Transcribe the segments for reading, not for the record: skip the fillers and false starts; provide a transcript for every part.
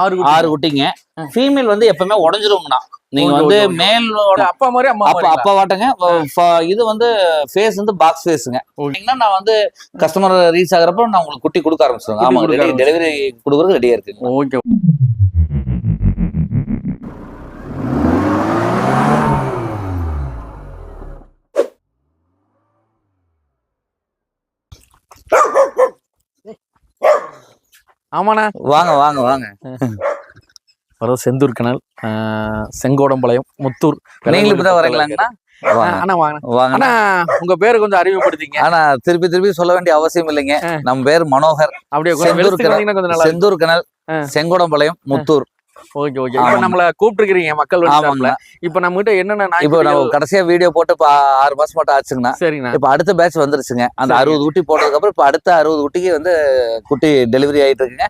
6 குட்டிங்க. ஃபீமேல் வந்து எப்பவுமே உடஞ்சிருங்கண்ணா. நீங்க வந்து மேலோட அப்பா மாதிரி அப்பா வாட்டங்க. இது வந்து ஃபேஸ் வந்து பாக்ஸ் ஃபேஸுங்க. நான் வந்து கஸ்டமர் ரீச் ஆகுறப்ப நான் உங்களுக்கு குட்டி கொடுக்க ஆரம்பிச்சிருவேன். ஆமா, டெலிவரி கொடுக்குறது ரெடியா இருக்குங்க. ஓகே. ஆமாண்ணா, வாங்க வாங்க வாங்க. செந்தூர் கனல், செங்கோடம்பாளையம், முத்தூர். நீங்களும் இப்பதான் வரீங்களாங்கண்ணா? அண்ணா வாங்க. ஆனா உங்க பேரு கொஞ்சம் அறிமுகப்படுத்திங்க. ஆனா திருப்பி சொல்ல வேண்டிய அவசியம் இல்லைங்க. நம்ம பேர் மனோகர். அப்படியே செந்தூர் கனல், செங்கோடம்பாளையம், முத்தூர். Okay okay. இப்ப நம்மள கூப்பிட்டுருக்கீங்க மக்கள். இப்ப நம்ம கிட்ட என்னென்ன இப்போ நம்ம கடைசியா வீடியோ போட்டு 6 மாசம் மட்டும் ஆச்சுங்கண்ணா. சரிங்கண்ணா. இப்ப அடுத்த பேட்ச் வந்துருச்சுங்க. அந்த 60 குட்டி போட்டதுக்கு அப்புறம் இப்ப அடுத்த 60 குட்டிக்கு வந்து குட்டி டெலிவரி ஆயிட்டு இருக்குங்க.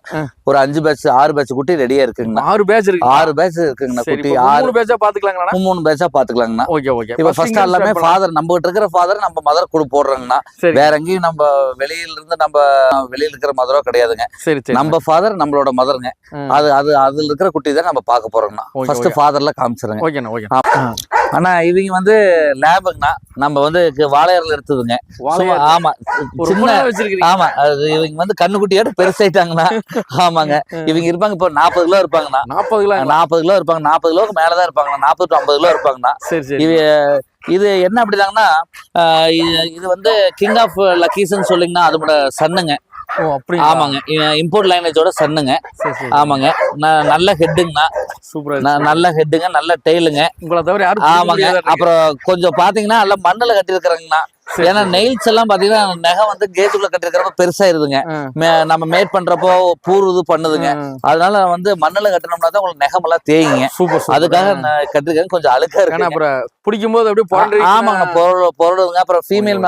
ஒரு 5 பேட்ச் 6 பேட்ச் குட்டி ரெடியா இருக்குங்கண்ணா. 6 பேட்ச் இருக்கு. 6 பேட்ச் இருக்குங்கண்ணா. குட்டி 3 பேட்சா பாத்துக்கலாங்களா? 3 பேட்சா பாத்துக்கலாங்கண்ணா. Okay okay. இப்ப ஃபர்ஸ்ட் எல்லாமே ஃபாதர் நம்ம கிட்ட இருக்கிற ஃபாதர் நம்ம மதர் கூட போடுறாங்கண்ணா. வேற எங்கேயும் நம்ம வெளியில இருக்கிற மதரோ கிடையாதுங்க. நம்ம ஃபாதர் நம்மளோட மதருங்க. அதுல இருக்கிற குட்டி தான் நம்ம பார்க்க போறோம்னா. ஃபர்ஸ்ட் ஃபாதர்ல காமிச்சிருங்க. ஓகேண்ணா ஓகே. ஆனா இவங்க வந்து லேபுங்கண்ணா. நம்ம வந்து வாழையர்ல எடுத்ததுங்க. ஆமா, சின்ன வச்சிருக்கீங்க. ஆமா, அது இவங்க வந்து கண்ணுக்குட்டியோட பெருசாயிட்டாங்கண்ணா. ஆமாங்க, இவங்க இருப்பாங்க இப்போ 40 கிலோ இருப்பாங்கண்ணா. 40 கிலோ இருப்பாங்க. 40 கிலோக்கு மேலதான் இருப்பாங்க. 40 to 50 கிலோ இருப்பாங்கண்ணா. இது என்ன அப்படிதாங்கன்னா, இது வந்து கிங் ஆஃப் லக்கீஸ்ன்னு சொல்லிங்கன்னா அதோட சன்னுங்க. ஆமாங்க, இம்போர்ட் லைனேஜோட சன்னுங்க. ஆமாங்க, நல்ல ஹெட்டுங்கண்ணா. சூப்பர், நல்ல ஹெட்டுங்க, நல்ல டெய்லுங்க. உங்களை தவிர யாரும். ஆமாங்க. அப்புறம் கொஞ்சம் பாத்தீங்கன்னா எல்லாம் மண்ணுல கட்டி இருக்கிறாங்கண்ணா. ஏன்னா நெயில்ஸ் எல்லாம் பாத்தீங்கன்னா நெகை வந்து கேட்டுக்குள்ள கட்டிருக்கிறப்ப பெருசாயிருதுங்க. நம்ம மேட் பண்றப்போ பூர்வது பண்ணுதுங்க. அதனால வந்து மண்ணுல கட்டினோம்னா தான் உங்களுக்கு நெகம் எல்லாம் தேயுங்க. அதுக்காக கட்டிருக்கேன். கொஞ்சம் அழுக்கா இருக்கு. அப்புறம் பிடிக்கும் போது அப்படியே ஆமாங்க, பொருளுங்க. அப்புறம் ஃபீமேல்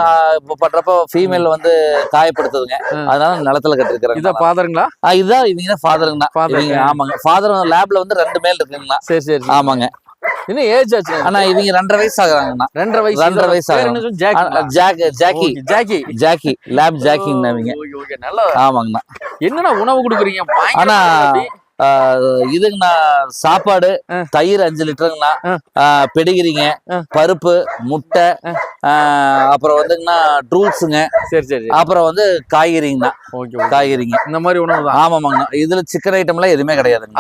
பண்றப்போ ஃபீமேல் வந்து காயப்படுத்துதுங்க. அதனால நிலத்துல கட்டிருக்கிறேன். இதான் ஃபாதருங்களா? இதுதான் இவங்க ஃபாதருங்கண்ணா. ஆமாங்க, ஃபாதர் லேப்ல வந்து 2 மேல் இருக்குங்கண்ணா. சரி. ஆமாங்க. என்ன ஏஜ் ஆச்சு? ஆனா இவங்க 2.5 வயசு ஆகுறாங்கண்ணா. 2.5 வயசு ஜாக்கி லேப் ஜாக்கிங்கண்ணா இவங்க. ஆமாங்கண்ணா. என்னன்னா உணவு கொடுக்குறீங்க? ஆனா இதுங்கண்ணா சாப்பாடு தயிர் 5 லிட்டருங்கண்ணா. பெடிகிரிங்க, பருப்பு, முட்டை, அப்புறம் வந்துங்கண்ணா ட்ரூல்ஸுங்க. சரி. அப்புறம் வந்து காய்கறிங்கண்ணா. காய்கறிங்க இந்த மாதிரி உணவு தான். ஆமாங்கண்ணா. இதுல சிக்கன் ஐட்டம் எல்லாம் எதுவுமே கிடையாதுங்க.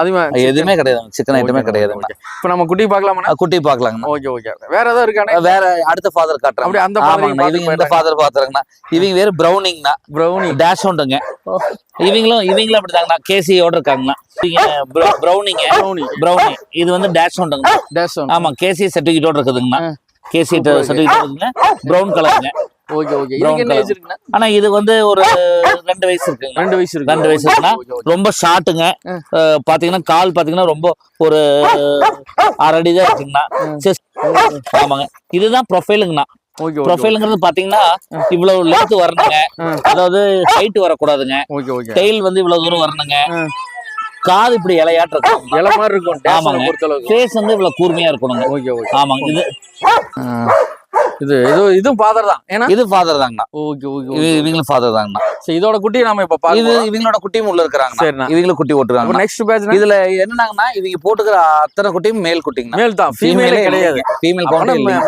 எதுவுமே கிடையாதுங்க. சிக்கன் ஐட்டமே கிடையாதுங்க. இப்ப நம்ம குட்டி பாக்கலாமா? குட்டி பாக்கலாங்கண்ணா. ஓகே. வேற ஏதாவது இருக்கானே? வேற அடுத்த ஃபாதர் காட்டுறேன். அந்த இவங்க இந்த ஃபாதர் பாத்துறாங்கண்ணா. இவங்க வேற பிரவுனிங்ண்ணா. பிரவுனி டேஷ் உண்டுங்க. இவங்களும் அப்படிதாங்கண்ணா. கேசியோட இருக்காங்கண்ணா. பிரவுனி இது வந்து டேஷ் உண்டுங்க. ஆமா, கேசி சர்டிபிகேட்டோட இருக்குதுங்கண்ணா. கேசி சர்டிபிகேட் இருக்குங்க. பிரவுன் கலருங்க. ஆனா இது வந்து ஒரு 2 வயசு இருக்குங்க. 2 வயசு இருக்குன்னா ரொம்ப ஷார்ட்டுங்க. பாத்தீங்கன்னா கால் பாத்தீங்கன்னா ரொம்ப ஒரு 6 அடி தான் இருக்குங்கண்ணா. ஆமாங்க, இதுதான் ப்ரொஃபைலுங்கண்ணா. ப்ரொஃபைலுங்கிறது பாத்தீங்கன்னா இவ்வளவு லென்த் வரணுங்க. அதாவது ஹைட் வரக்கூடாதுங்க. டெயில் வந்து இவ்வளவு தூரம் வரணுங்க. காது இப்படி இலையாட்டு இருக்கும். இலை மாதிரி இருக்கும். ஆமாங்க, ஃபேஸ் வந்து இவ்வளவு கூர்மையா இருக்கணுங்க. ஆமாங்க. இதுவும் ஃபாதர் தான். ஏன்னா இது ஃபாதர் தாங்கண்ணா. இவங்களும் ஃபாதர் தாங்கண்ணா. இதோட குட்டி நாம இப்ப இவங்களோட குட்டியும் உள்ள இருக்கிறாங்க. இவங்களும் குட்டி போட்டுருக்காங்க. நெக்ஸ்ட் பேட்ச் இதுல என்னன்னாங்கன்னா இவங்க போட்டுக்கிற அத்தனை குட்டியும் மேல் குட்டிங்க. மேல் தான், ஃபீமேலே கிடையாது.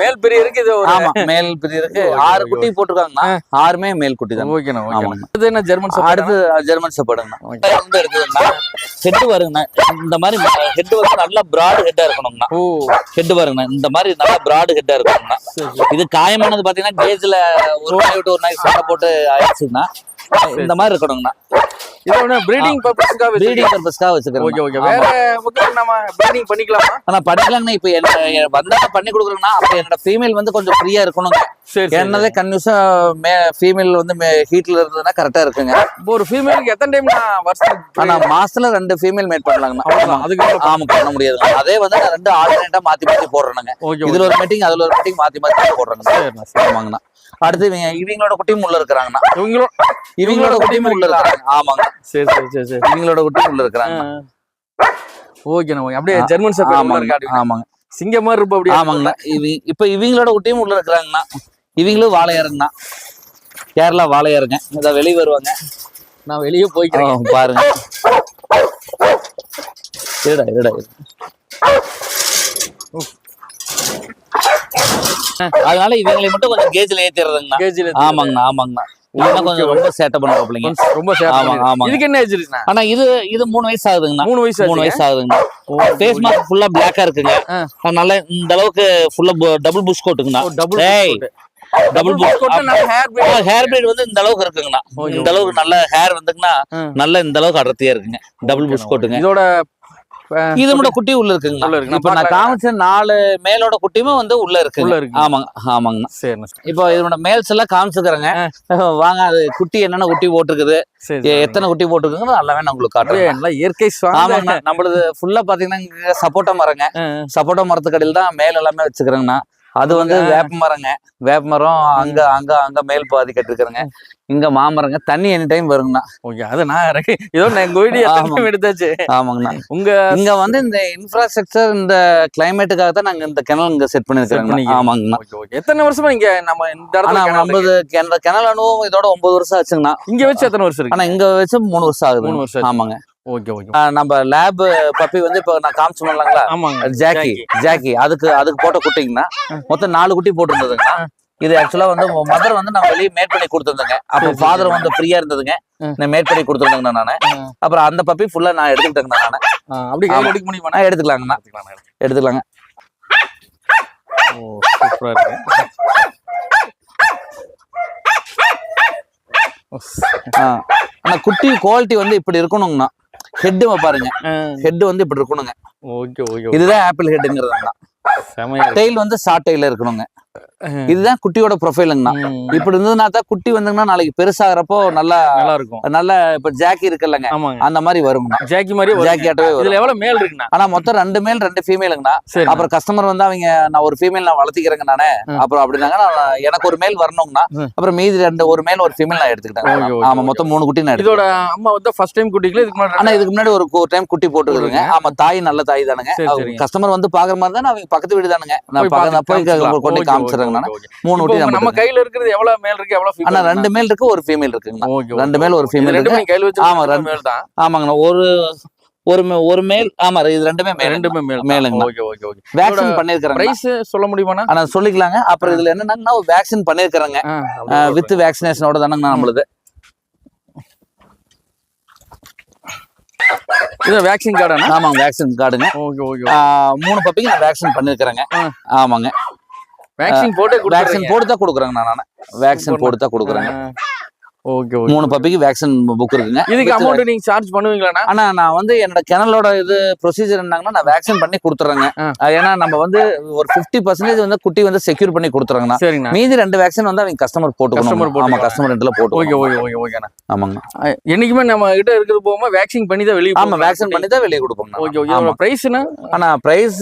மேல் பிரிய இருக்கு. இது ஆமா, மேல் பிரிய இருக்கு. 6 குட்டி போட்டுருக்காங்கண்ணா. 6மே மேல் குட்டி தான். ஓகேண்ணா. இது என்ன ஜெர்மன் ஷெப்பர்ட்? அடுத்து ஜெர்மன் ஷெப்பர்டுங்கண்ணா. வந்து இருக்குதுங்கண்ணா. ஹெட் வருங்கண்ணா. இந்த மாதிரி ஹெட் வந்து நல்லா பிராட் ஹெட்டா இருக்கணுங்கண்ணா. ஹெட் வருங்கண்ணா. இந்த மாதிரி நல்லா பிராட் ஹெட்டா இருக்கணுங்கண்ணா. இது காயமானது பாத்தீங்கன்னா கேஜ்ல ஒரு நாய் விட்டு ஒரு நாய் சண்டை போட்டு ஆயிடுச்சுன்னா இந்த மாதிரி இருக்கணுங்கண்ணா. பிரீடிங் பர்பஸ்க்காக வச்சிருக்கேன். ஓகே. வேற நம்ம பிரீடிங் பண்ணிக்கலாமா? ஆனா பண்ணிக்கலாங்கண்ணா. இப்ப வந்தா பண்ணி கொடுக்குறேன்னா அப்ப என்னோட ஃபீமேல் வந்து கொஞ்சம் ஃப்ரீயா இருக்கணுங்க. என்னதே கன்யூஸா ஃபீமேல் வந்து ஹீட்ல இருந்ததுன்னா கரெக்டா இருக்குங்க. ஒரு ஃபீமேலுக்கு எத்தனை டைம் வருஷம்? ஆனா மாசத்துல 2 ஃபீமேல் மேட் பண்ணலாங்கண்ணா. அதுக்கு ஆமா பண்ண முடியாது. அதே வந்து நான் 2 ஆல்டர்னேட்டா மாத்தி போடுறேங்க. இதுல ஒரு மீட்டிங் அதுல ஒரு மீட்டிங் மாத்தி போடுறேங்க. ஆமாங்கண்ணா. அடுத்து இவங்களோட குட்டியும் உள்ள இருக்கிறாங்கன்னா. இவங்களோட குட்டியும் உள்ள இருக்காங்க. ஆமாங்க. சரி. இவங்களோட குட்டியும் உள்ள இருக்கிறாங்க. ஓகேண்ணா. அப்படியே ஜெர்மன் ஷெப்பர்ட். ஆமாங்க, சிங்க மாதிரி இருப்ப. அப்படியே ஆமாங்கண்ணா. இப்ப இவங்களோட குட்டியும் உள்ள இருக்கிறாங்கண்ணா. இவங்களும் வாழையாருங்கண்ணா. கேரளா வாழையாருங்க. இதை வெளியே வருவாங்க. நான் வெளியே போய்க்கிறேன் பாருங்க. இருடா அதனால இவங்களை மட்டும் கொஞ்சம் கேஜ்ல ஏத்திடுறதுங்கண்ணா. கேஜில ஆமாங்கண்ணா இல்லைன்னா கொஞ்சம் ரொம்ப சேட்டை பண்ணுவாப்லைங்க. ரொம்ப ஆமாங்க. இதுக்கு என்ன ஏஜ் இருக்குண்ணா? ஆனா இது 3 வயசு ஆகுதுங்கண்ணா. 3 வயசு 3 வயசு ஆகுதுங்கண்ணா. ஃபேஸ் மாஸ்க் ஃபுல்லா பிளாக்கா இருக்குங்க. நல்ல இந்த அளவுக்கு ஃபுல்லா டபுள் புஷ் கோட்டுங்கண்ணா. Double push coat. Hair breed வந்து இந்த அளவுக்கு இருக்குங்கண்ணா. இந்த அளவுக்கு நல்ல ஹேர் வந்துங்கண்ணா. நல்ல இந்த அளவுக்கு அடர்த்தியா இருக்குங்க. டபுள் புஷ் கோட்டுங்க. இதோட இது மட்டும் குட்டி உள்ள இருக்குங்கண்ணா. இப்ப நான் காமிச்ச 4 மேலோட குட்டியுமே வந்து உள்ள இருக்கு. ஆமாங்கண்ணா. சரிண்ணா. இப்போ இதோட மேல்ஸ் எல்லாம் காமிச்சுக்கிறேங்க. வாங்க அது குட்டி என்னென்ன குட்டி போட்டிருக்குது, எத்தனை குட்டி போட்டிருக்குங்க எல்லாமே நான் உங்களுக்கு காட்டுறேன். இயற்கை. ஆமாங்கண்ணா. நம்மளது ஃபுல்லா பாத்தீங்கன்னா இங்க சப்போட்டா மரங்க. சப்போட்டா மரத்துக்கு அடியில் தான் மேல் எல்லாமே வச்சுக்கிறேங்கண்ணா. அது வந்து வேப்ப மரங்க. வேப்ப மரம் அங்க அங்க அங்க மேல் பாதி கட்டிருக்கிறேங்க. இங்க மாமரங்க. தண்ணி எனி டைம் வருங்கண்ணா. அது நான் ஏதோ எங்க வீடியோ எடுத்தாச்சு. ஆமாங்கண்ணா. இங்க வந்து இந்த இன்ஃப்ராஸ்ட்ரக்சர் இந்த கிளைமேட்டுக்காக தான் நாங்க இந்த கிணல் இங்க செட் பண்ணிருக்கோம். ஆமாங்கண்ணா. எத்தனை வருஷமா இங்க நம்ம இந்த இடத்துல கிணல் அனுபவம் இதோட 9 வருஷம் ஆச்சுங்கண்ணா. இங்க வச்சு எத்தனை வருஷம் இருக்கு? ஆனா இங்க வச்சு 3 வருஷம் ஆகுது. 3 வருஷம். ஆமாங்க. Okay okay. நம்ம லேப் பப்பி வந்து இப்ப நான் காமிச்சோம்லங்களா, ஜாக்கி அதுக்கு போட்ட குட்டிங்கன்னா மொத்தம் 4 குட்டி போட்டுருந்ததுங்கண்ணா. இது ஆக்சுவலா வந்து மதர் வந்து நான் வெளியே மேட் பண்ணி கொடுத்துருந்தேங்க. அப்போ ஃபாதர் வந்து ஃப்ரீயா இருந்ததுங்க. நான் மேட் பண்ணி கொடுத்துருந்தேங்கண்ணா நானு. அப்புறம் அந்த பப்பி ஃபுல்லா நான் எடுத்துக்கிட்டேங்கண்ணா நானு. அப்படி எடுக்க முடியுமா? எடுத்துக்கலாங்கண்ணா. எடுத்துக்கலாங்க. ஓ சூப்பரா இருக்கு. ஆனா குட்டி குவாலிட்டி வந்து இப்படி இருக்கணுங்கண்ணா. ஹெட் பாருங்க. ஹெட் வந்து இப்படி இருக்கணுங்க. Okay okay. இதுதான் ஆப்பிள் ஹெட்ங்கிறதுங்கண்ணா. டெயில் வந்து ஷார்ட் டெயில இருக்கணுங்க. இதுதான் குட்டியோட ப்ரொஃபைலுங்கண்ணா. இப்படி இருந்ததுன்னா தான் குட்டி வந்துங்கன்னா நாளைக்கு பெருசாகிறப்போ நல்லா இருக்கும். நல்லா இப்ப ஜாக்கி இருக்குல்லங்க, அந்த மாதிரி வருங்கண்ணா. ஜாக்கி மாதிரி ஜாக்கி ஆட்டவே. இதுல எவ்வளவு மேல் இருக்குண்ணா? ஆனா மொத்தம் 2 மேல் 2 ஃபீமேலுங்கண்ணா. அப்புறம் கஸ்டமர் வந்து அவங்க நான் ஒரு ஃபீமேல் நான் வளர்த்திக்கிறேங்க நானே. அப்புறம் அப்படின்னாங்க எனக்கு ஒரு மேல் வரணுங்கண்ணா. அப்புறம் மீதி 1 மேல் 1 ஃபீமேல் நான் எடுத்துக்கிட்டேன். ஆமா மொத்தம் 3 குட்டி நான். இதோட அம்மா வந்து ஃபர்ஸ்ட் டைம் குட்டிகள இதுக்கு முன்னாடி? ஆனா இதுக்கு முன்னாடி ஒரு டைம் குட்டி போட்டுருக்குங்க. ஆமா தாய் நல்ல தாய் தானுங்க. கஸ்டமர் வந்து பாக்குற மாதிரி தான் அவங்க பக்கத்து வீடு தானுங்க. நான் போய் கொண்டு காமிச்சிருங்க. 3 குட்டி நம்ம கையில இருக்குது. எவ்வளவு மேல் இருக்கு எவ்வளவு ஃபீமேல்? ஆனா 2 மேல் இருக்கு 1 ஃபீமேல் இருக்குங்கண்ணா. 2 மேல் 1 ஃபீமேல் இருக்கு. கையில வச்சு. ஆமா 2 மேல் தான். ஆமாங்கண்ணா. ஒரு மேல். ஆமா இது 2மே மேல். மேலுங்க. Okay okay okay. வேக்சின் பண்ணிருக்கேன். பிரைஸ் சொல்ல முடியுமாண்ணா? ஆனா சொல்லிக்கலாங்க. அப்புறம் இதுல என்னன்னா வேக்சின் பண்ணிருக்கறேங்க. வித் வேக்சினேஷனோட தானங்க நம்மளுது. இது வேக்சின் கார்டுனா? ஆமாங்க வேக்சின் கார்டுங்க. Okay okay. 3 பப்பிக்கு நான் வேக்சின் பண்ணிருக்கேங்க. ஆமாங்க. வேக்சின் போட்டு தான் கொடுக்குறேங்க நான். வேக்சின் போட்டு தான் கொடுக்குறேங்க. ஓகே. 3 பப்பிக்கு வேக்சின் புக் இருக்குங்க. இதுக்கு அமௌண்ட் நீங்க சார்ஜ் பண்ணுவீங்களா? ஆனா நான் வந்து என்னோட கிணலோட இது ப்ரொசீஜர் என்னங்கன்னா நான் வேக்சின் பண்ணி கொடுத்துறேங்க. ஏன்னா நம்ம வந்து ஒரு 50% வந்து குட்டி வந்து செக்யூர் பண்ணி கொடுத்துறாங்கண்ணா. சரிங்க. மீதி 2 வேக்சின் வந்து அவங்க கஸ்டமர் போட்டுக்கணும். ஆமா கஸ்டமர் ரெண்டுல போட்டு. ஓகே ஓகே ஓகே ஓகேண்ணா. ஆமாங்க. என்னைக்குமே நம்ம கிட்ட இருக்கிறது போகாம வேக்சின் பண்ணி தான் வெளியே. ஆமா வேக்சின் பண்ணி தான் வெளியே கொடுப்போம். Okay okay. பிரைஸ்னா? ஆனா பிரைஸ்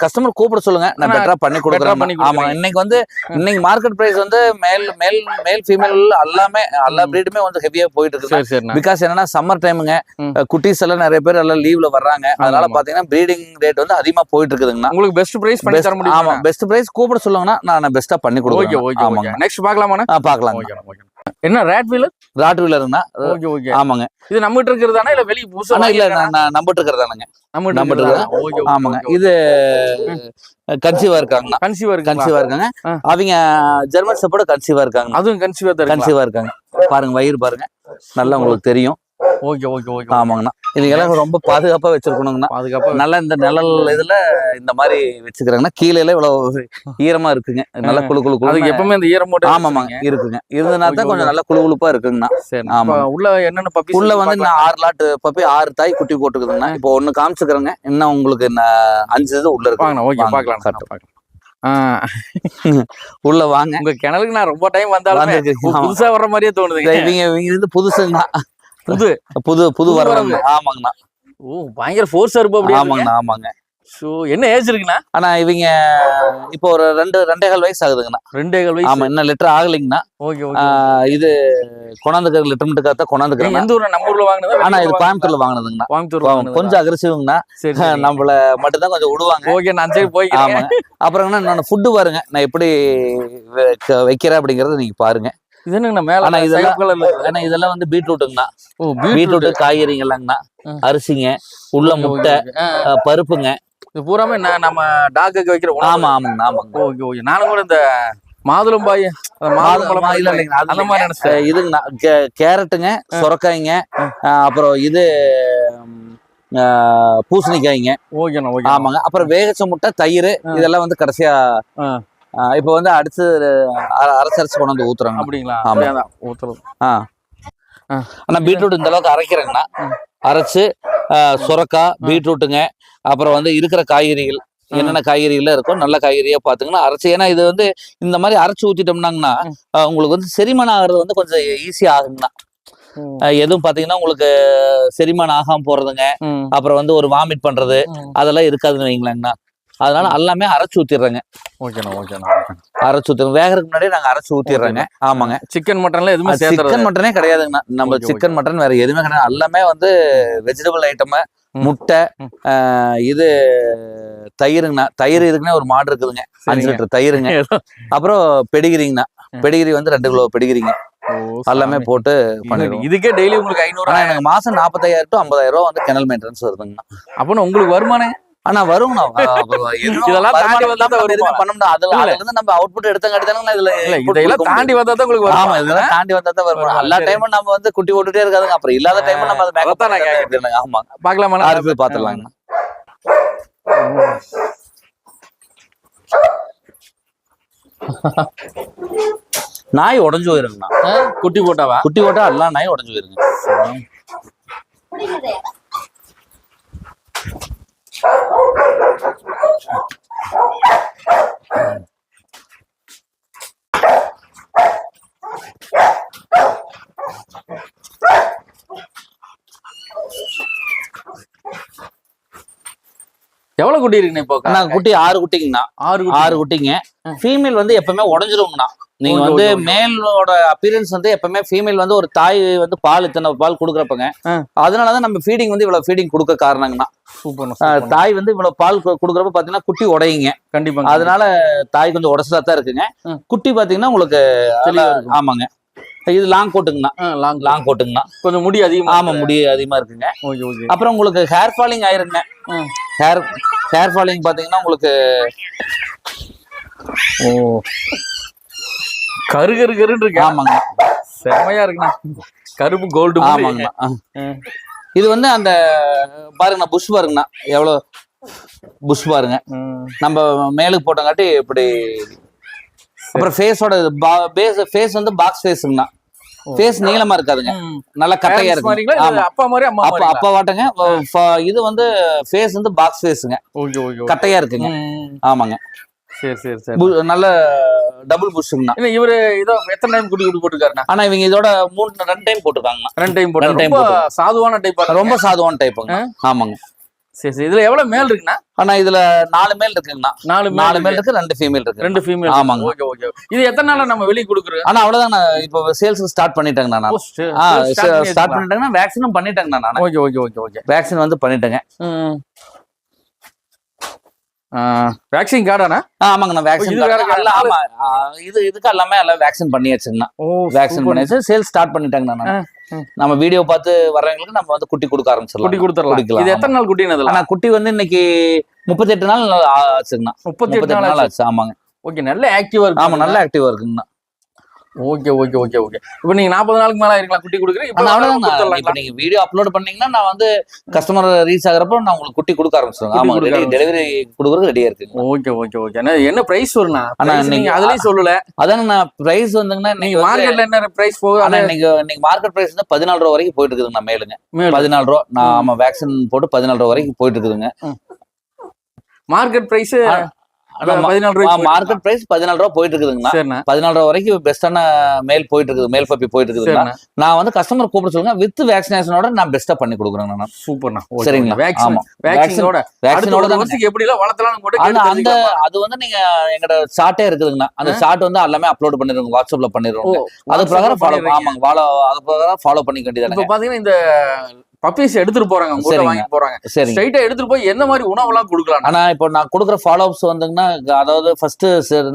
கஸ்டமர் கூப்பிட சொல்லுங்க, நான் பெட்டரா பண்ணி கொடுக்குறேன். ஆமா இன்னைக்கு மார்க்கெட் பிரைஸ் வந்து மேல் ஃபீமேல் எல்லாமே எல்லா பிரீடுமே வந்து ஹெவியா போயிட்டு இருக்கு. பிகாஸ் என்னன்னா சம்மர் டைமுங்க. குட்டீஸ் எல்லாம் நிறைய பேர் எல்லாம் லீவ்ல வர்றாங்க. அதனால பாத்தீங்கன்னா பிரீடிங் ரேட் வந்து அதிகமா போயிட்டு இருக்குதுங்கண்ணா. உங்களுக்கு பெஸ்ட் பிரைஸ் பண்ணி தர முடியுமா? ஆமா பெஸ்ட் பிரைஸ் கூப்பிட சொல்லுங்கன்னா நான் பெஸ்டா பண்ணி கொடுக்குறேன். Okay okay. நெக்ஸ்ட் பார்க்கலாமா? பார்க்கலாம். என்ன ராட் வீலர்னா? Okay okay. ஆமாங்க. இது நம்ம கிட்ட இருக்கிறதானா இல்ல வெளிய புதுசா? இல்ல நான் நம்பிட்டு இருக்கிறதானங்க. நம்பிட்டு இருக்கிறதா? ஆமாங்க. இது கன்சீவா இருக்காங்க. கன்சீவா இருக்காங்க. அவங்க ஜெர்மன் ஷெப்பர்ட் கன்சீவா இருக்காங்க. அதுவும் கன்சீவா இருக்காங்க. பாருங்க வயிறு பாருங்க நல்லா உங்களுக்கு தெரியும். Okay okay okay. ஆமாங்கண்ணா. இது எல்லாம் ரொம்ப பாதுகாப்பா வச்சிருக்கணுங்கண்ணா. நல்லா இந்த நிழல் இதுல இந்த மாதிரி வச்சுக்கிறாங்கன்னா கீழே இவ்வளவு ஈரமா இருக்குங்க. நல்லா குழு அதுக்கு எப்பவுமே இந்த ஈரம் போட்டு. ஆமாங்க இருக்குங்க. இருந்ததுனா தான் கொஞ்சம் நல்லா குழுகுழுப்பா இருக்குங்கண்ணா. ஆமா. உள்ள என்னென்ன பப்பி? உள்ள வந்து நான் 6 லாட் பப்பி 6 தாய் குட்டி போட்டுக்குதுங்கண்ணா. இப்போ 1 காமிச்சுக்கிறேங்க. இன்னும் உங்களுக்கு 5 இது உள்ள இருக்கு. ஓகே பார்க்கலாம். உள்ள வாங்க. உங்க கிணலுக்கு நான் ரொம்ப டைம் வந்தாலும் புதுசா வர்ற மாதிரியே தோணுது. இவங்க வந்து புதுசுங்கண்ணா. புது வர்றாங்க. ஆமாங்கண்ணா. ஓ பயங்கர ஃபோர்ஸா இருப்போம் அப்படி. ஆமாங்கண்ணா. ஆமாங்க. சோ என்ன ஏஜ் இருக்குண்ணா? ஆனா இவங்க இப்போ ஒரு 2.5 வயசு ஆகுதுங்கண்ணா. 2.5 வயசு. ஆமா இன்னும் லிட்டர் ஆகலைங்கண்ணா. Okay okay. இது கொண்டாந்துக்கிற லிட்டர்மெண்ட்டுக்காக கொண்டாந்துக்கிறேன். எந்த ஊர்ல? நம்ம ஊர்ல வாங்குனதா? ஆனா இது கோயம்புத்தூர்ல வாங்குனதுங்கண்ணா. கோயம்புத்தூர்ல கொஞ்சம் அக்ரெசிவ்ங்கண்ணா. நம்மள மட்டும் தான் கொஞ்சம் விடுவாங்க. ஓகே நான் சரி போய்க்கிறேன். ஆமா. அப்புறம் நான் ஃபுட்டு பாருங்க நான் எப்படி வைக்கிறேன் அப்படிங்கறத நீங்க பாருங்க. இது என்னங்கண்ணா மேல ஆனா இதெல்லாம் சிவப்பு கலர்ல இருக்கு. ஏன்னா இதெல்லாம் வந்து பீட்ரூட்டுங்கண்ணா. ஓ பீட்ரூட் காய்கறிங்களாங்கண்ணா. அரிசிங்க, உள்ள முட்டை, பருப்புங்க. இது பூராமே நம்ம டாக்குக்கு வைக்கிற உணவு. ஆமா ஆமாங்கண்ணா ஆமாங்க. Okay okay. நானும் கூட இந்த மாதுளம்பாய் மாதுளம்பழம் இல்லைங்க அந்த மாதிரி நினைச்சேன். இதுங்கண்ணா கேரட்டுங்க, சுரக்காய்ங்க, அப்புறம் இது பூசணிக்காய்ங்க. ஓகேண்ணா ஓகே. ஆமாங்க. அப்புறம் வேகச்ச முட்டை, தயிர் இதெல்லாம் வந்து கடைசியா இப்ப வந்து அடுத்து அரைச்சு கொண்டு வந்து ஊத்துறாங்க. அப்படிங்களா? ஆமா ஊத்துறோம். ஆனா பீட்ரூட் இந்த அளவுக்கு அரைக்கிறேங்கண்ணா. அரைச்சு சுரக்காய், பீட்ரூட்டுங்க, அப்புறம் வந்து இருக்கிற காய்கறிகள் என்னென்ன காய்கறிகள் இருக்கோ நல்ல காய்கறியா பாத்துங்கன்னா அரைச்சு. ஏன்னா இது வந்து இந்த மாதிரி அரைச்சு ஊத்திட்டோம்னாங்கன்னா உங்களுக்கு வந்து செரிமானம் ஆகுறது வந்து கொஞ்சம் ஈஸியா ஆகுங்கண்ணா. எதுவும் பாத்தீங்கன்னா உங்களுக்கு செரிமானம் ஆகாம போறதுங்க, அப்புறம் வந்து ஒரு வாமிட் பண்றது அதெல்லாம் இருக்காதுன்னு வைங்களேங்கண்ணா. அதனால எல்லாமே அரைச்சு ஊத்திடுறேங்க. ஓகேண்ணா ஓகேண்ணா. அரைச்சு ஊத்துறோம். வேகறதுக்கு முன்னாடியே நாங்க அரைச்சு ஊத்திடுறோங்க. ஆமாங்க. சிக்கன் மட்டன்ல எதுவுமே சிக்கன் மட்டனே கிடையாதுங்கண்ணா. நம்ம சிக்கன் மட்டன் வேற எதுவுமே கிடையாது. எல்லாமே வந்து வெஜிடபிள் ஐட்டம், முட்டை, இது தயிருங்கண்ணா. தயிர் இருக்குன்னா ஒரு மாடு இருக்குதுங்க, 5 லிட்டர் தயிருங்க. அப்புறம் பெடிகிரிங்கண்ணா. பெடிகிரி வந்து 2 கிலோ பெடிகிரிங்க. எல்லாமே போட்டு பண்ணிடுவோம். இதுக்கே டெய்லி உங்களுக்கு 500. எனக்கு மாசம் 40,000 to 50,000 ரூபா வந்து கெனல் மெயின்டெனன்ஸ் வருதுங்கண்ணா. அப்ப உங்களுக்கு வருமானம் ஆனா வருங்கண்ணா. இதெல்லாம் தாண்டி வந்தா தான் எதுவுமே பண்ண முடியாது. அதுல இருந்து நம்ம அவுட்புட் எடுத்தங்காட்டி தானே இதுல இதெல்லாம் தாண்டி வந்தா தான் உங்களுக்கு வரும். ஆமா இதெல்லாம் தாண்டி வந்தா தான் வரும். எல்லா டைமும் நம்ம வந்து குட்டி போட்டுட்டே இருக்காதுங்க. அப்புறம் இல்லாத டைமும் நம்ம அதை மேக்கப் தான் கேட்கறேன். ஆமா பாக்கலாமா? அடுத்து பாத்துடலாங்கண்ணா. நாய் உடஞ்சு போயிருங்கண்ணா. குட்டி போட்டாவா? குட்டி போட்டா எல்லா நாயும் உடஞ்சு போயிருங்க. எவ்வளவு குட்டி இருக்குண்ணா இப்போ? குட்டி 6 குட்டிங்கண்ணா. 6 குட்டிங்க. ஃபீமேல் வந்து எப்பவுமே உடஞ்சிருங்கண்ணா. நீங்க வந்து மேலோட அப்பியரன்ஸ் வந்து எப்பவுமே ஃபீமேல் வந்து ஒரு தாய் வந்து இத்தனை பால் கொடுக்குறப்பங்க. அதனாலதான் நம்ம ஃபீடிங் வந்து இவ்வளவு ஃபீடிங் கொடுக்க காரணங்கண்ணா. தாய் வந்து இவ்வளவு பால் கொடுக்குறப்ப பாத்தீங்கன்னா குட்டி உடையுங்க. கண்டிப்பா. அதனால தாய் கொஞ்சம் உடச்சலா தான் இருக்குங்க. குட்டி பாத்தீங்கன்னா உங்களுக்கு ஆமாங்க. இது லாங் கோட்டுங்கண்ணா. லாங் கோட்டுங்கண்ணா. கொஞ்சம் முடி அதிகமா. ஆமா முடி அதிகமா இருக்குங்க. அப்புறம் உங்களுக்கு ஹேர் ஃபாலிங் ஆயிருங்க. ஹேர் ஃபாலிங் பாத்தீங்கன்னா உங்களுக்கு கருன்னு இருக்கு. ஆமாங்க. செமையா இருக்குண்ணா. கருப்பு கோல்டு. ஆமாங்கண்ணா. இது வந்து அந்த பாருங்கண்ணா புஷ் பாருங்கண்ணா. எவ்வளவு புஷ் பாருங்க. நம்ம மேலுக்கு போட்டங்காட்டி இப்படி. அப்புறம் ஃபேஸோட ஃபேஸ் வந்து பாக்ஸ் ஃபேஸுங்கண்ணா. ஃபேஸ் நீளமா இருக்காதுங்க, நல்லா கட்டையா இருக்கு. அப்பா வாட்டங்க. இது வந்து ஃபேஸ் வந்து பாக்ஸ் ஃபேஸுங்க, கட்டையா இருக்குங்க. ஆமாங்க. சரி சரி சரி. நல்ல டபுள் புஷ்ங்கண்ணா. இவரு இதோ எத்தனை டைம் குட்டி போட்டுருக்காருண்ணா? ஆனா இவங்க இதோட 2 டைம் போட்டுருக்காங்கண்ணா. 2 டைம் போட்டு. சாதுவான டைப். ரொம்ப சாதுவான டைப்புங்க. ஆமாங்க. சரி சரி. இதுல எவ்வளவு மேல் இருக்குண்ணா? ஆனா இதுல 4 மேல் இருக்குங்கண்ணா. 4 மேல் இருக்கு, 2 ஃபீமேல் இருக்கு. 2 ஃபீமேல். ஆமாங்க. Okay okay. இது எத்தனை நாளா நம்ம வெளிய கொடுக்குறோம்? ஆனா அவ்வளவுதான். இப்போ சேல்ஸ் ஸ்டார்ட் பண்ணிட்டேங்கண்ணா. நான் ஸ்டார்ட் பண்ணிட்டேங்கண்ணா. வேக்சினும் பண்ணிட்டேங்கண்ணா நான். Okay okay okay okay. Vaccine வந்து பண்ணிட்டேங்க. வேக்சின் கார்டானா? ஆமாங்கண்ணா. வேக்சின் ஆமா. இதுக்கு எல்லாமே எல்லாம் வேக்சின் பண்ணியாச்சுங்கண்ணா. வேக்சின் பண்ணியாச்சு. சேல்ஸ் ஸ்டார்ட் பண்ணிட்டாங்கண்ணா. நம்ம வீடியோ பார்த்து வர்றவங்களுக்கு நம்ம வந்து குட்டி கொடுக்க ஆரம்பிச்சிடலாம். குட்டி கொடுத்துடலாம். இது எத்தனை நாள் குட்டி? ஆனா குட்டி வந்து இன்னைக்கு 38 நாள் ஆச்சுங்கண்ணா. 38 நாள் ஆச்சு. ஆமாங்க. ஓகே. நல்ல ஆக்டிவா இருக்கு. ஆமா நல்ல ஆக்டிவா இருக்குங்கண்ணா. Okay okay okay okay. இப்போ நீங்க 40 நாளுக்கு மேல இருக்கலாம் குட்டி கொடுக்குறீங்க. இப்போ நீங்க வீடியோ அப்லோட் பண்ணீங்கன்னா நான் வந்து கஸ்டமர் ரீச் ஆகுறப்ப நான் உங்களுக்கு குட்டி கொடுக்க ஆரம்பிச்சிடுவேன். ஆமா டெலிவரி கொடுக்குறது ரெடியா இருக்கு. Okay okay okay. என்ன பிரைஸ் வரும்னா? நீங்க அதுலயும் சொல்லல. அதாங்க நான் பிரைஸ் வந்துங்கன்னா நீங்க மார்க்கெட்ல என்ன பிரைஸ் போகுது? ஆனா இன்னைக்கு மார்க்கெட் பிரைஸ் வந்து 14 ரூபா வரைக்கும் போயிட்டு இருக்குதுங்க. மேலுங்க 14 ரூபா. நான் ஆமா வேக்சின் போட்டு 14 ரூபா வரைக்கும் போயிட்டு இருக்குதுங்க. மார்க்கெட் பிரைஸ் 14 ரூபா. மார்க்கெட் பிரைஸ் 14 ரூபா போயிட்டு இருக்குதுங்கண்ணா. 14 ரூபா வரைக்கும் பெஸ்டான மேல் போயிட்டு இருக்குது. மேல் பப்பி போயிட்டு இருக்குதுங்க. நான் வந்து கஸ்டமர் கூப்பிட சொல்லுங்க. வித் வேக்சினேஷனோட நான் பெஸ்டா பண்ணி கொடுக்குறேன். சூப்பர்ண்ணா. சரிங்களா? வேக்சினோட எப்படி எல்லாம் வளர்த்தலாம் போட்டு அந்த அது வந்து நீங்க எங்கட சார்ட்டே இருக்குதுங்கண்ணா. அந்த சார்ட் வந்து எல்லாமே அப்லோட் பண்ணிடுவோம். வாட்ஸ்அப்ல பண்ணிடுவோம். அது பிரகாரம் ஃபாலோ. ஆமாங்க. அது பிரகாரம் ஃபாலோ பண்ணிக்க வேண்டியது. இப்போ பாத்தீங்கன்னா இந்த பப்பீஸ் எடுத்துட்டு போறாங்க, உங்க ஊர்ல சரிங்க. வாங்கி போறாங்க. சரிங்க. ஸ்ட்ரைட்டா எடுத்துட்டு போய் என்ன மாதிரி உணவெல்லாம் கொடுக்கலாம்? ஆனா இப்போ நான் கொடுக்குற ஃபாலோ அப்ஸ் வந்துங்கன்னா, அதாவது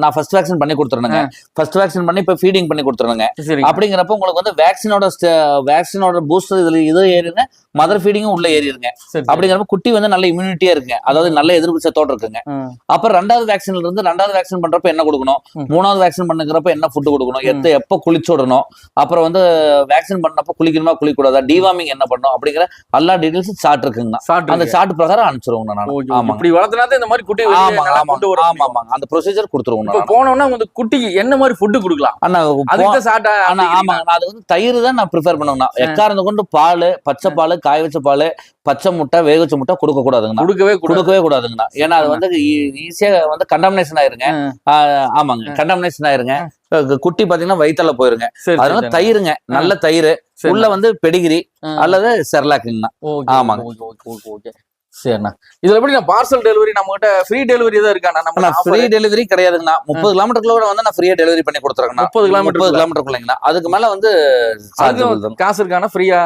நான் ஃபர்ஸ்ட் வேக்சின் பண்ணி கொடுத்துருந்தேங்க. ஃபர்ஸ்ட் வேக்சின் பண்ணி இப்போ ஃபீடிங் பண்ணி கொடுத்துருந்தேங்க. சரி. அப்படிங்கிறப்ப உங்களுக்கு வந்து வேக்சினோட பூஸ்டர் இதுல ஏறிங்க, மதர் ஃபீடிங்கும் உள்ள ஏறிடுங்க. அப்படிங்கிறப்ப குட்டி வந்து நல்ல இம்யூனிட்டியா இருக்குங்க, அதாவது நல்ல எதிர்ப்பு சத்தோட இருக்குங்க. அப்புறம் ரெண்டாவது வேக்சின் பண்றப்ப என்ன கொடுக்கணும், மூணாவது வேக்சின் பண்ணுறப்ப என்ன ஃபுட் கொடுக்கணும், எப்போ குளிச்சு விடணும், அப்புறம் வந்து வேக்சின் பண்ணப்ப குளிக்கணுமா குளிக்கூடாதா, டிவார்மிங் என்ன பண்ணணும் அப்படிங்கிற எல்லா டீடைல்ஸும் சார்ட் இருக்குங்க. அந்த சார்ட் பிரகாரம் அனுப்பிச்சிருவோம் நான். ஆமா, இப்படி வளர்த்தனா இந்த மாதிரி குட்டி ஆமா அந்த ப்ரொசீஜர் கொடுத்துருவோம். இப்போ போனோம்னா வந்து குட்டிக்கு என்ன மாதிரி ஃபுட் கொடுக்கலாம்? அதுக்கு சார்ட் ஆமா, அது வந்து தயிர் தான் நான் ப்ரிஃபர் பண்ணுவேன்னா. எக்காரணம் கொண்டு பால், பச்சை பால், காய வச்ச பால், பச்சை முட்டை, வேக வச்ச முட்டை கொடுக்க கூடாதுங்க, கொடுக்கவே கூடாதுங்கண்ணா. ஏன்னா அது வந்து ஈஸியா வந்து கண்டாமினேஷன் ஆயிருங்க. ஆமாங்க, கண்டாமினேஷன் ஆயிருங்க. குட்டி பாத்தீங்கன்னா வயிற்றுல போயிருங்க. அதனால தயிருங்க, நல்ல தயிர், உள்ள வந்து பெடிகிரி அல்லது செர்லாக்குங்கண்ணா. ஆமாங்க. சரிண்ணா. இதுல எப்படி பார்சல் டெலிவரி நம்ம கிட்ட ஃப்ரீ டெலிவரி தான் இருக்காண்ணா? Free delivery கிடையாதுங்கண்ணா. 30 கிலோமீட்டருக்குள்ள வந்து நான் ஃப்ரீயா டெலிவரி பண்ணி கொடுத்துருக்கேன். 30 கிலோமீட்டருக்குள்ளீங்கண்ணா. அதுக்கு மேல வந்து காசு இருக்கானா? ஃப்ரீயா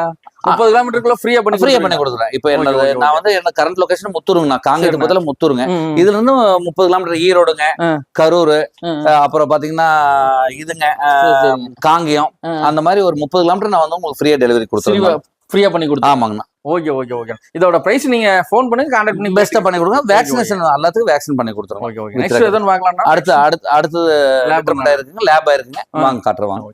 30 கிலோமீட்டருக்குள்ள ஃப்ரீயா பண்ணி கொடுத்துறேன். இப்போ என்னது, நான் வந்து என்ன கரண்ட் லொகேஷன் முத்தூருங்கண்ணா, காங்கேயத்து பக்கத்துல முத்தூருங்க. இதுல இருந்து 30 கிலோமீட்டர் ஈரோடுங்க, கரூர், அப்புறம் பாத்தீங்கன்னா இதுங்க காங்கேயம், அந்த மாதிரி ஒரு 30 கிலோமீட்டர் நான் வந்து உங்களுக்கு ஃப்ரீயா டெலிவரி கொடுத்துருவேன். ஃப்ரீயா பண்ணி கொடுத்து. ஆமாங்கண்ணா. ஓகே. இதோட பிரைஸ் நீங்க ஃபோன் பண்ணி கான்டாக்ட் பண்ணி பெஸ்ட்டா பண்ணி கொடுங்க. வேக்சினேஷன் எல்லாத்துக்கும் வேக்சின் பண்ணி கொடுத்துருவோம். நெக்ஸ்ட் எதுவும் பார்க்கலாம்னா அடுத்து லேப் இருக்குங்க, வாங்க காட்டுறேன்.